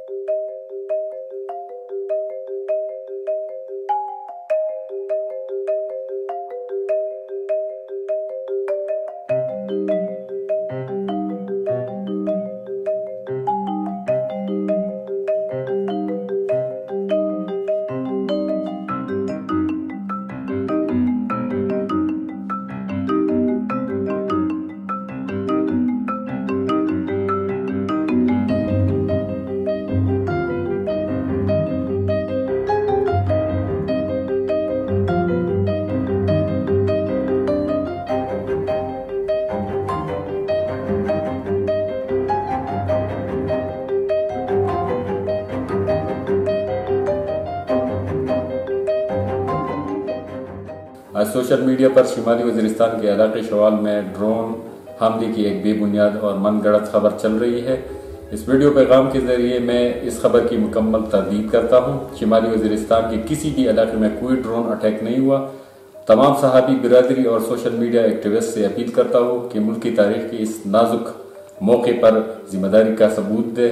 आज social media पर शिमाली वज़ीरिस्तान के इलाके शवाल में ड्रोन हमले की एक बेबुनियाद और मनगढ़ंत खबर चल रही है। इस वीडियो पैगाम के जरिए मैं इस खबर की मुकम्मल तरदीद करता हूँ। शिमाली वज़ीरिस्तान के किसी भी इलाके में कोई ड्रोन अटैक नहीं हुआ। तमाम सहाबी बिरादरी और सोशल मीडिया एक्टिविस्ट से अपील करता हूँ कि मुल्क की तारीख के इस नाजुक मौके पर जिम्मेदारी का सबूत दे।